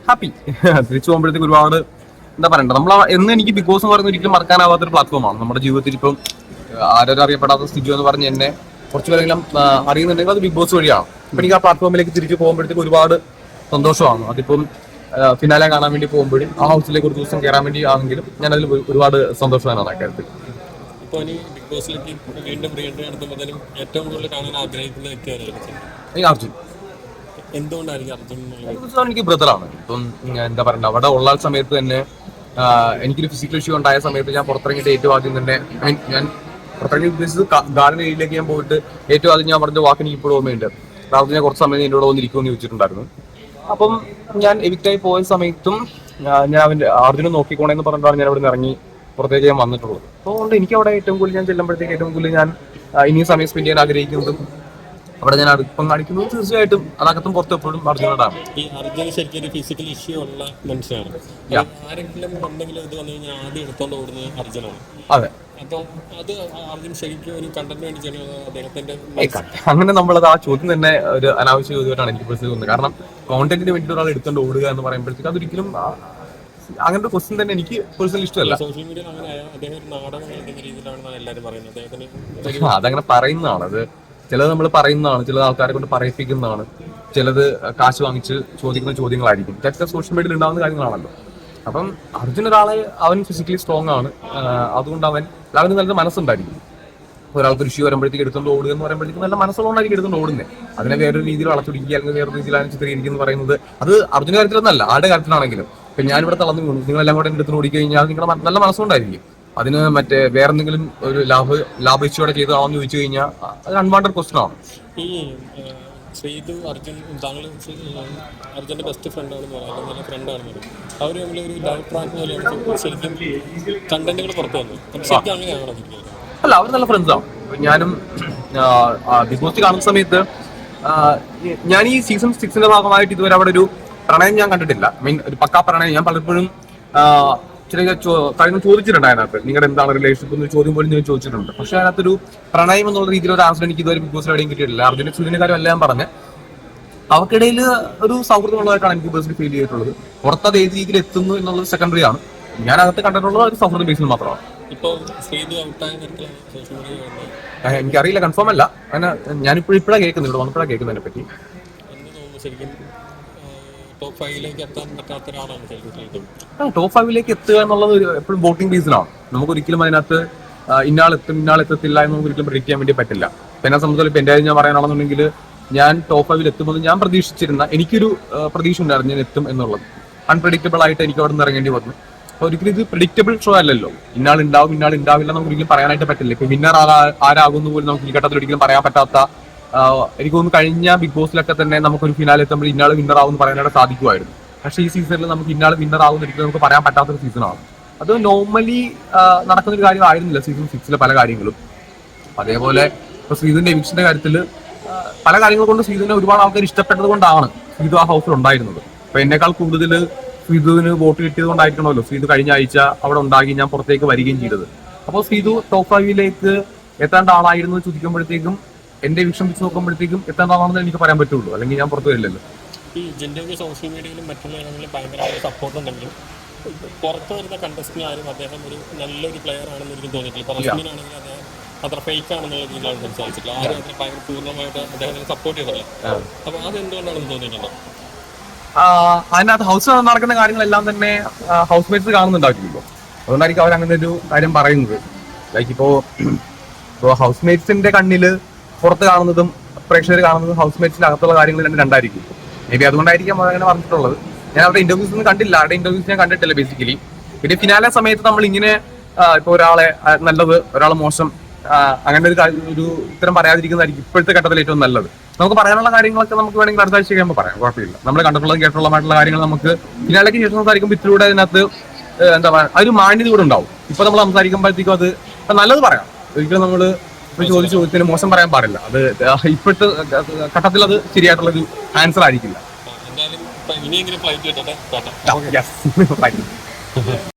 Happy തിരിച്ചു പോകുമ്പോഴത്തേക്ക് ഒരുപാട് എന്താ പറയണ്ട നമ്മൾ എന്ന് എനിക്ക് ബിഗ് ബോസ് എന്ന് പറയുന്നത് ഒരിക്കലും മറക്കാനാവാത്തൊരു പ്ലാറ്റ്ഫോമാണ് നമ്മുടെ ജീവിതത്തിൽ. ഇപ്പം ആരും അറിയപ്പെടാത്ത സ്ഥിതി എന്ന് പറഞ്ഞ് എന്നെ കുറച്ചു പേരെങ്കിലും അറിയുന്നുണ്ടെങ്കിൽ അത് ബിഗ് ബോസ് വഴിയാണ്. അപ്പൊ എനിക്ക് ആ പ്ലാറ്റ്ഫോമിലേക്ക് തിരിച്ചു പോകുമ്പോഴത്തേക്ക് ഒരുപാട് സന്തോഷമാണ്. അതിപ്പം ഫിനാലെ കാണാൻ വേണ്ടി പോകുമ്പോഴും ആ ഹൗസിലേക്ക് ഒരു ദിവസം കയറാൻ വേണ്ടി ആണെങ്കിലും ഞാൻ അതിൽ ഒരുപാട് സന്തോഷമാണ് ആ കാര്യത്തിൽ. ബിഗ് ബോസിലേക്ക് വീണ്ടും റീഎൻട്രി നടത്തുമ്പോഴത്തേനും ഏറ്റവും കൂടുതൽ കാണാൻ ആഗ്രഹിക്കുന്ന വ്യക്തിയാണ് അർജുൻ. എന്തുകൊണ്ടായിരിക്കും അർജുൻ? എനിക്ക് ബ്രദറാണ്. ഇപ്പം എന്താ പറയുക, അവിടെ ഉള്ള സമയത്ത് തന്നെ എനിക്കൊരു ഫിസിക്കൽ ഇഷ്യൂ ഉണ്ടായ സമയത്ത് ഞാൻ പുറത്തിറങ്ങിയിട്ട് ഏറ്റവും ആദ്യം തന്നെ ഞാൻ പുറത്തിറങ്ങി ഉദ്ദേശിച്ചത് ഗാർഡൻ ഏരിയയിലേക്ക് ഞാൻ പോയിട്ട് ഏറ്റവും ആദ്യം ഞാൻ പറഞ്ഞ വാക്ക് എനിക്ക് ഇപ്പോഴും ഓർമ്മയുണ്ട്. അതായത് ഞാൻ കുറച്ച് സമയം എന്നോട് വന്നിരിക്കുമെന്ന് ചോദിച്ചിട്ടുണ്ടായിരുന്നു. അപ്പം ഞാൻ എവിക്റ്റായി പോയ സമയത്തും ഞാൻ അവൻ്റെ അർജുനെ നോക്കിക്കോണേന്ന് പറഞ്ഞിട്ടാണ് ഞാൻ അവിടെ നിന്ന് ഇറങ്ങി പുറത്തേക്ക് ഞാൻ വന്നിട്ടുള്ളത്. അതുകൊണ്ട് എനിക്ക് അവിടെ ഏറ്റവും കൂടുതൽ ഞാൻ ചെല്ലുമ്പോഴത്തേക്ക് ഏറ്റവും കൂടുതൽ ഞാൻ ഇനിയും സമയം സ്പെൻഡ് ചെയ്യാൻ ആഗ്രഹിക്കുന്നതും അവിടെ ഞാൻ ഇപ്പം കാണിക്കുന്നത് തീർച്ചയായിട്ടും അതകത്തും പുറത്തും എപ്പോഴും അർജുനോടാണ്. ഈ അർജുൻ ശരിക്കും ഒരു ഫിസിക്കൽ ഇഷ്യൂ ഉള്ള മനുഷ്യനാണ്. ആരെങ്കിലും എന്തെങ്കിലും ഇത് വന്നു കഴിഞ്ഞാൽ ആദ്യം എടുത്തോണ്ട് ഓടുന്നത് അർജുനാണ്. അതെ, അപ്പം അത് അർജുൻ ശരിക്കും ഒരു കണ്ടന്റ് വേണ്ടി ചെയ്യുന്നത് അദ്ദേഹത്തിന്റെ അങ്ങനെ നമ്മളത് ആ ചോദ്യം തന്നെ ഒരു അനാവശ്യ ചോദ്യമായിട്ടാണ് എനിക്ക് പേഴ്സണലി തോന്നുന്നത്. കാരണം കോണ്ടന്റിന് വേണ്ടി ഒരാൾ എടുത്തോണ്ട് ഓടുക എന്ന് പറയുമ്പോഴത്തേക്ക് അതൊരിക്കലും അങ്ങനത്തെ ഒരു ക്വസ്റ്റ്യൻ തന്നെ എനിക്ക് പേഴ്സണലി ഇഷ്ടമല്ല. സോഷ്യൽ മീഡിയയിൽ അങ്ങനെ അദ്ദേഹം ഒരു നാടകം കളിക്കുന്ന രീതിയിലാണ് എല്ലാവരും പറയുന്നത്. അദ്ദേഹത്തിന് അതങ്ങനെ പറയുന്നതാണ്. അത് ചിലത് നമ്മൾ പറയുന്നതാണ്, ചിലത് ആൾക്കാരെ കൊണ്ട് പറയിപ്പിക്കുന്നതാണ്, ചിലത് കാശ് വാങ്ങിച്ച് ചോദിക്കുന്ന ചോദ്യങ്ങളായിരിക്കും. ഇതൊക്കെ സോഷ്യൽ മീഡിയയിൽ ഉണ്ടാകുന്ന കാര്യങ്ങളാണല്ലോ. അപ്പം അർജുൻ ഒരാളെ അവൻ ഫിസിക്കലി സ്ട്രോങ് ആണ്. അതുകൊണ്ട് അവന് നല്ല മനസ്സുണ്ടായിരിക്കും. ഒരാൾക്ക് ഇഷ്യൂ വരുമ്പോഴത്തേക്ക് എടുത്തുകൊണ്ട് ഓടുക എന്ന് പറയുമ്പോഴത്തേക്ക് നല്ല മനസ്സുള്ളതുകൊണ്ടായിരിക്കും എടുത്തുകൊണ്ട് ഓടുന്നത്. അതിനെ വേറൊരു രീതിയിൽ വളച്ചൊടിക്കുക അല്ലെങ്കിൽ വേറൊരു രീതിയിലാണ് ചിത്രീകരിക്കുക എന്ന് പറയുന്നത് അത് അർജുന കാര്യത്തിലൊന്നല്ല, ആരുടെ കാര്യത്തിലാണെങ്കിലും. ഇപ്പം ഞാനിവിടെ തളർന്നു വീണു, നിങ്ങളെല്ലാം കൂടെ എടുത്തുകൊണ്ട് ഓടിക്കഴിഞ്ഞാൽ നിങ്ങളുടെ നല്ല മനസ്സുകൊണ്ടായിരിക്കും. അതിന് മറ്റേ വേറെന്തെങ്കിലും ഒരു ലാഭിച്ചോടെ ചെയ്തതാണെന്ന് ചോദിച്ചു കഴിഞ്ഞാൽ അത് അൺവാണ്ടഡ് ക്വസ്റ്റൻ ആണ്. ഈ ശ്രീതു അർജുൻ താങ്കൾ അർജുൻ്റെ ബെസ്റ്റ് ഫ്രണ്ടാണെന്ന് പറയാം, നല്ല ഫ്രണ്ടാണെന്ന് പറയും. അവർ തമ്മിൽ ഒരു ലവ് ട്രാക്ക് പോലെയാണ് ശരിക്കും കണ്ടന്റുകൾ പുറത്തു വന്നത്. ശരിക്കും അങ്ങനെയാണോ? അല്ല, അവർ നല്ല ഫ്രണ്ട്സാണ്. ഞാനും ബിഗ് ബോസ് കാണുന്ന സമയത്ത് ഞാൻ ഈ സീസൺ 6 ഭാഗമായിട്ട് ഇതുവരെ അവിടെ ഒരു പ്രണയം ഞാൻ കണ്ടിട്ടില്ല. ഒരു പക്കാ പ്രണയം ഞാൻ പലപ്പോഴും ചില കാര്യങ്ങൾ ചോദിച്ചിട്ടുണ്ട്. അതിനകത്ത് നിങ്ങളുടെ എന്താണ് റിലേഷൻഷിപ്പ് എന്നൊരു ചോദ്യം പോലും ഞാൻ ചോദിച്ചിട്ടുണ്ട്. പക്ഷെ അതിനകത്തൊരു പ്രണയം എന്നുള്ള രീതിയിൽ ഒരു ആൻസർ എനിക്ക് ഇതുവരെ ബിഗ് ബോസിൽ എവിടെയും കിട്ടിയിട്ടില്ല. അർജുന സുനിന്റെ കാര്യം എല്ലാം പറഞ്ഞ് അവർക്കിടയിൽ ഒരു സൗഹൃദമുള്ളതായിട്ടാണ് എനിക്ക് പേഴ്സണലി ഫീൽ ചെയ്തിട്ടുള്ളത്. പുറത്തത് ഏത് രീതിയിൽ എത്തുന്നു എന്നുള്ളത് സെക്കൻഡറി ആണ്. ഞാൻ അകത്ത് കണ്ടിട്ടുള്ളത് ഒരു സൗഹൃദ ബേസിൽ മാത്രമാണ്. എനിക്കറിയില്ല, കൺഫേം അല്ല. അങ്ങനെ ഞാനിപ്പോഴാണ് കേൾക്കുന്നത്, ഇവിടെ വന്നപ്പോഴാണ് കേൾക്കുന്നതിനെ പറ്റി. ടോപ്പ് 5ലേക്ക് എത്താൻ പറ്റാത്ത ഒരാളാണ് ടോപ്പ് 5ലേക്ക് എത്തുക എന്നുള്ളത് എപ്പോഴും വോട്ടിംഗ് ബേസിലാണ്. നമുക്ക് ഒരിക്കലും അതിനകത്ത് ഇന്നാളെത്തത്തില്ല എന്ന് നമുക്ക് ഒരിക്കലും പ്രെഡിക്റ്റ് ചെയ്യാൻ വേണ്ടി പറ്റില്ല. എന്നെ സംബന്ധിച്ചിടത്തോളം ഇപ്പം എൻ്റെ ഞാൻ പറയാനാണെന്നുണ്ടെങ്കിൽ ഞാൻ ടോപ്പ് 5ൽ എത്തുമെന്ന് ഞാൻ പ്രതീക്ഷിച്ചിരുന്ന എനിക്കൊരു പ്രതീക്ഷ ഉണ്ടായിരുന്നു ഞാൻ എത്തും എന്നുള്ളത്. അൺപ്രഡിക്റ്റബിൾ ആയിട്ട് എനിക്ക് അവിടെ നിന്ന് ഇറങ്ങേണ്ടി വന്നു. അപ്പോൾ ഒരിക്കലും ഇത് പ്രെഡിക്റ്റബിൾ ഷോ അല്ലല്ലോ. ഇന്നാൾ ഉണ്ടാവില്ല നമുക്ക് ഒരിക്കലും പറയാനായിട്ട് പറ്റില്ല. ഇപ്പം വിന്നർ ആരാകുന്ന പോലും നമുക്ക് ഈ ഘട്ടത്തിൽ ഒരിക്കലും പറയാൻ പറ്റാത്ത, എനിക്ക് തോന്നുന്നു കഴിഞ്ഞ ബിഗ് ബോസിലൊക്കെ തന്നെ നമുക്കൊരു ഫിനാലെ എത്തുമ്പോൾ ഇന്നാൾ വിന്നർ ആവും എന്ന് പറയാനായിട്ട് സാധിക്കുമായിരുന്നു. പക്ഷേ ഈ സീസണിൽ നമുക്ക് ഇന്നാൾ വിന്നർ ആവുന്ന ഒരിക്കലും നമുക്ക് പറയാൻ പറ്റാത്തൊരു സീസണാണ്. അത് നോർമലി നടക്കുന്നൊരു കാര്യമായിരുന്നില്ല സീസൺ 6 പല കാര്യങ്ങളും. അതേപോലെ ഇപ്പോൾ ശ്രീധുവിന്റെ എവിക്ഷന്റെ കാര്യത്തിൽ പല കാര്യങ്ങൾ കൊണ്ട് ശ്രീധുവിനെ ഒരുപാട് ആൾക്കാർ ഇഷ്ടപ്പെട്ടത് കൊണ്ടാണ് ശ്രീധു ആ ഹൗസിൽ ഉണ്ടായിരുന്നത്. അപ്പൊ എന്നേക്കാൾ കൂടുതൽ ശ്രീധുവിന് വോട്ട് കിട്ടിയത് കൊണ്ടായിരിക്കണമല്ലോ ശ്രീധു കഴിഞ്ഞ ആഴ്ച അവിടെ ഉണ്ടാക്കി ഞാൻ പുറത്തേക്ക് വരികയും ചെയ്തത്. അപ്പോൾ ശ്രീധു ടോപ്പ് 5ലേക്ക് എത്തേണ്ട ആളായിരുന്നു ചോദിക്കുമ്പോഴത്തേക്കും എന്റെ വിഷം വെച്ച് നോക്കുമ്പോഴത്തേക്കും എത്തേണ്ട ആളാണെന്ന് എനിക്ക് പറയാൻ പറ്റുള്ളൂ, അല്ലെങ്കിൽ ഞാൻ പുറത്തു വരില്ലല്ലോ. ഈ ജിൻഡോയ്ക്ക് സോഷ്യൽ മീഡിയയിലും മറ്റുള്ള ഭയങ്കരമായ സപ്പോർട്ട് ഉണ്ടെങ്കിലും പുറത്തു വരുന്ന കണ്ടസ്റ്റിന് ആരും അദ്ദേഹം ഒരു നല്ലൊരു പ്ലെയർ ആണെന്ന് എനിക്ക് തോന്നിയിട്ടില്ല. പരസ്യമാണെങ്കിൽ അദ്ദേഹം അത്ര ഫേക്ക് ആണെന്നുള്ള രീതിയിലാണ് സംസാരിച്ചിട്ടില്ല. ആരും അത്ര ഭയങ്കര പൂർണ്ണമായിട്ട് അദ്ദേഹത്തിനെ സപ്പോർട്ട് ചെയ്തില്ല. അപ്പൊ അതെന്തുകൊണ്ടാണെന്ന് തോന്നിയിട്ടുണ്ടോ? അതിനകത്ത് ഹൗസ് നടക്കുന്ന കാര്യങ്ങളെല്ലാം തന്നെ ഹൗസ് മേറ്റ്സ് കാണുന്നുണ്ടാവില്ലല്ലോ. അതുകൊണ്ടായിരിക്കും അവർ അങ്ങനെ ഒരു കാര്യം പറയുന്നത്. ലൈക്ക് ഇപ്പോ ഹൗസ് മേറ്റ്സിന്റെ കണ്ണില് പുറത്ത് കാണുന്നതും പ്രേക്ഷകർ കാണുന്നതും ഹൗസ് മേറ്റ്സിന്റെ അകത്തുള്ള കാര്യങ്ങൾ രണ്ടായിരിക്കും. മേ ബി അതുകൊണ്ടായിരിക്കും അങ്ങനെ പറഞ്ഞിട്ടുള്ളത്. ഞാൻ അവരുടെ ഇന്റർവ്യൂസ് ഒന്നും കണ്ടില്ല, അവരുടെ ഇന്റർവ്യൂസ് ഞാൻ കണ്ടിട്ടില്ല ബേസിക്കലി. പിന്നെ ഫിനാലെ സമയത്ത് നമ്മൾ ഇങ്ങനെ ഇപ്പൊ ഒരാളെ നല്ലത് ഒരാൾ മോശം അങ്ങനെ ഒരു ഉത്തരം പറയാതിരിക്കുന്നതായിരിക്കും ഇപ്പോഴത്തെ ഘട്ടത്തിൽ ഏറ്റവും നല്ലത്. നമുക്ക് പറയാനുള്ള കാര്യങ്ങളൊക്കെ നമുക്ക് വേണമെങ്കിൽ അടുത്ത ആഴ്ച കഴിയുമ്പോൾ പറയാം, കുഴപ്പമില്ല. നമ്മൾ കണ്ടിട്ടുള്ളതും കേട്ടിട്ടുള്ളതായിട്ടുള്ള കാര്യങ്ങൾ നമുക്ക് ഫിനാലേക്ക് ശേഷം സംസാരിക്കുമ്പോൾ ഇതിലൂടെ അതിനകത്ത് എന്താ പറയുക ഒരു മാന്യത കൂടെ ഉണ്ടാവും. ഇപ്പൊ നമ്മൾ സംസാരിക്കുമ്പോഴത്തേക്കും അത് നല്ലത് പറയാം. ഒരിക്കലും നമ്മൾ ചോദ്യത്തിന് മോശം പറയാൻ പാടില്ല. അത് ഇപ്പോഴത്തെ ഘട്ടത്തിൽ അത് ശരിയായിട്ടുള്ളൊരു ആൻസർ ആയിരിക്കില്ല.